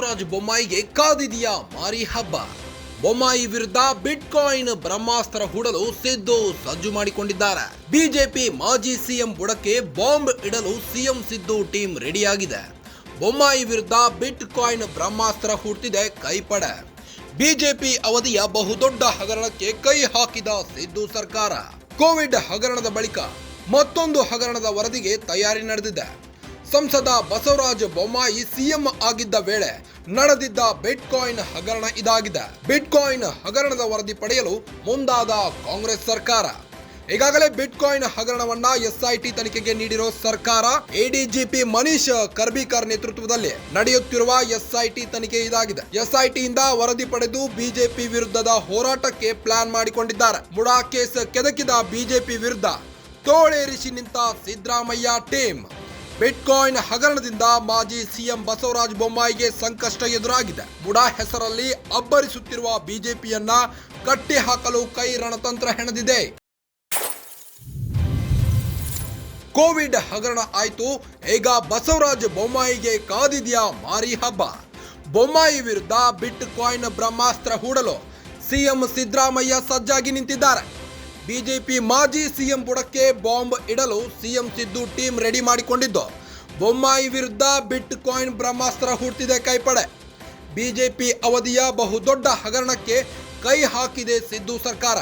ಬಸವರಾಜ ಬೊಮ್ಮಾಯಿಗೆ ಕಾದಿದೆಯಾ ಮಾರಿ ಹಬ್ಬ. ಬೊಮ್ಮಾಯಿ ವಿರುದ್ಧ ಬಿಟ್ಕಾಯಿನ್ ಬ್ರಹ್ಮಾಸ್ತ್ರ ಹೂಡಲು ಸಿದ್ದು ಸಜ್ಜು ಮಾಡಿಕೊಂಡಿದ್ದಾರೆ. ಬಿಜೆಪಿ ಮಾಜಿ ಸಿಎಂ ಬುಡಕ್ಕೆ ಬಾಂಬ್ ಇಡಲು ಸಿಎಂ ಸಿದ್ದು ಟೀಮ್ ರೆಡಿಯಾಗಿದೆ. ಬೊಮ್ಮಾಯಿ ವಿರುದ್ಧ ಬಿಟ್ಕಾಯಿನ್ ಬ್ರಹ್ಮಾಸ್ತ್ರ ಹೂಡ್ತಿದೆ ಕೈಪಡೆ. ಬಿಜೆಪಿ ಅವಧಿಯ ಬಹುದೊಡ್ಡ ಹಗರಣಕ್ಕೆ ಕೈ ಹಾಕಿದ ಸಿದ್ದು ಸರ್ಕಾರ. ಕೋವಿಡ್ ಹಗರಣದ ಬಳಿಕ ಮತ್ತೊಂದು ಹಗರಣದ ವರದಿಗೆ ತಯಾರಿ ನಡೆದಿದೆ. ಸಂಸದ ಬಸವರಾಜ ಬೊಮ್ಮಾಯಿ ಸಿಎಂ ಆಗಿದ್ದ ವೇಳೆ ನಡೆದಿದ್ದ ಬಿಟ್ಕಾಯಿನ್ ಹಗರಣ ಇದಾಗಿದೆ. ಬಿಟ್ಕಾಯಿನ್ ಹಗರಣದ ವರದಿ ಪಡೆಯಲು ಮುಂದಾದ ಕಾಂಗ್ರೆಸ್ ಸರ್ಕಾರ. ಈಗಾಗಲೇ ಬಿಟ್ಕಾಯಿನ್ ಹಗರಣವನ್ನ ಎಸ್ಐಟಿ ತನಿಖೆಗೆ ನೀಡಿರೋ ಸರ್ಕಾರ. ಎಡಿಜಿಪಿ ಮನೀಶ್ ಕರ್ಬಿಕರ್ ನೇತೃತ್ವದಲ್ಲಿ ನಡೆಯುತ್ತಿರುವ ಎಸ್ಐಟಿ ತನಿಖೆ ಇದಾಗಿದೆ. ಎಸ್ಐಟಿಯಿಂದ ವರದಿ ಪಡೆದು ಬಿಜೆಪಿ ವಿರುದ್ಧದ ಹೋರಾಟಕ್ಕೆ ಪ್ಲಾನ್ ಮಾಡಿಕೊಂಡಿದ್ದಾರೆ. ಮುಡಾ ಕೇಸ್ ಕೆದಕಿದ ಬಿಜೆಪಿ ವಿರುದ್ಧ ತೋಳೇರಿಸಿ ನಿಂತ ಸಿದ್ದರಾಮಯ್ಯ ಟೀಮ್. ಬಿಟ್ಕಾಯಿನ್ ಹಗರಣದಿಂದ ಮಾಜಿ ಸಿಎಂ ಬಸವರಾಜ ಬೊಮ್ಮಾಯಿಗೆ ಸಂಕಷ್ಟ ಎದುರಾಗಿದೆ. ಮುಡಾ ಹೆಸರಲ್ಲಿ ಅಬ್ಬರಿಸುತ್ತಿರುವ ಬಿಜೆಪಿಯನ್ನ ಕಟ್ಟಿ ಹಾಕಲು ಕೈ ರಣತಂತ್ರ ಹೆಣೆದಿದೆ. ಕೋವಿಡ್ ಹಗರಣ ಆಯ್ತು, ಈಗ ಬಸವರಾಜ ಬೊಮ್ಮಾಯಿಗೆ ಕಾದಿದೆಯಾ ಮಾರಿ ಹಬ್ಬ. ಬೊಮ್ಮಾಯಿ ವಿರುದ್ಧ ಬಿಟ್ಕಾಯಿನ್ ಬ್ರಹ್ಮಾಸ್ತ್ರ ಹೂಡಲು ಸಿಎಂ ಸಿದ್ದರಾಮಯ್ಯ ಸಜ್ಜಾಗಿ ನಿಂತಿದ್ದಾರೆ. ಬಿಜೆಪಿ ಮಾಜಿ ಸಿಎಂ ಬುಡಕ್ಕೆ ಬಾಂಬ್ ಇಡಲು ಸಿಎಂ ಸಿದ್ದು ಟೀಮ್ ರೆಡಿ ಮಾಡಿಕೊಂಡಿದ್ದು, ಬೊಮ್ಮಾಯಿ ವಿರುದ್ಧ ಬಿಟ್ಕಾಯಿನ್ ಬ್ರಹ್ಮಾಸ್ತ್ರ ಹೂಡ್ತಿದೆ ಕೈಪಡೆ. ಬಿಜೆಪಿ ಅವಧಿಯ ಬಹುದೊಡ್ಡ ಹಗರಣಕ್ಕೆ ಕೈ ಹಾಕಿದೆ ಸಿದ್ದು ಸರ್ಕಾರ.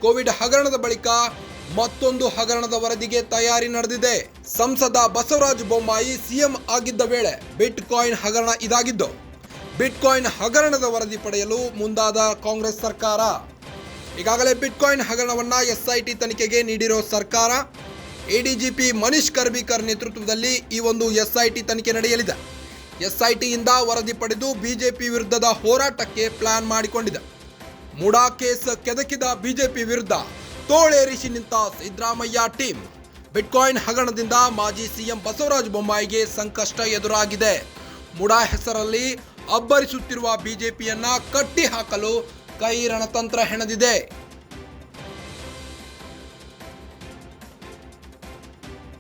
ಕೋವಿಡ್ ಹಗರಣದ ಬಳಿಕ ಮತ್ತೊಂದು ಹಗರಣದ ವರದಿಗೆ ತಯಾರಿ ನಡೆದಿದೆ. ಸಂಸದ ಬಸವರಾಜ ಬೊಮ್ಮಾಯಿ ಸಿಎಂ ಆಗಿದ್ದ ವೇಳೆ ಬಿಟ್ಕಾಯಿನ್ ಹಗರಣ ಇದಾಗಿದ್ದು, ಬಿಟ್ಕಾಯಿನ್ ಹಗರಣದ ವರದಿ ಪಡೆಯಲು ಮುಂದಾದ ಕಾಂಗ್ರೆಸ್ ಸರ್ಕಾರ. ಈಗಾಗಲೇ ಬಿಟ್ಕಾಯಿನ್ ಹಗರಣವನ್ನ ಎಸ್ಐಟಿ ತನಿಖೆಗೆ ನೀಡಿರೋ ಸರ್ಕಾರ. ಎಡಿಜಿಪಿ ಮನೀಶ್ ಕರ್ಬಿಕರ್ ನೇತೃತ್ವದಲ್ಲಿ ಈ ಒಂದು ಎಸ್ಐಟಿ ತನಿಖೆ ನಡೆಯಲಿದೆ. ಎಸ್ಐಟಿಯಿಂದ ವರದಿ ಪಡೆದು ಬಿಜೆಪಿ ವಿರುದ್ಧದ ಹೋರಾಟಕ್ಕೆ ಪ್ಲಾನ್ ಮಾಡಿಕೊಂಡಿದೆ. ಮುಡಾ ಕೇಸ್ ಕೆದಕಿದ ಬಿಜೆಪಿ ವಿರುದ್ಧ ತೋಳೇರಿಸಿ ನಿಂತ ಸಿದ್ದರಾಮಯ್ಯ ಟೀಮ್. ಬಿಟ್ಕಾಯಿನ್ ಹಗರಣದಿಂದ ಮಾಜಿ ಸಿಎಂ ಬಸವರಾಜ ಬೊಮ್ಮಾಯಿಗೆ ಸಂಕಷ್ಟ ಎದುರಾಗಿದೆ. ಮುಡಾ ಹೆಸರಲ್ಲಿ ಅಬ್ಬರಿಸುತ್ತಿರುವ ಬಿಜೆಪಿಯನ್ನ ಕಟ್ಟಿ ಹಾಕಲು ಕೈ ರಣತಂತ್ರ ಹೆಣೆದಿದೆ.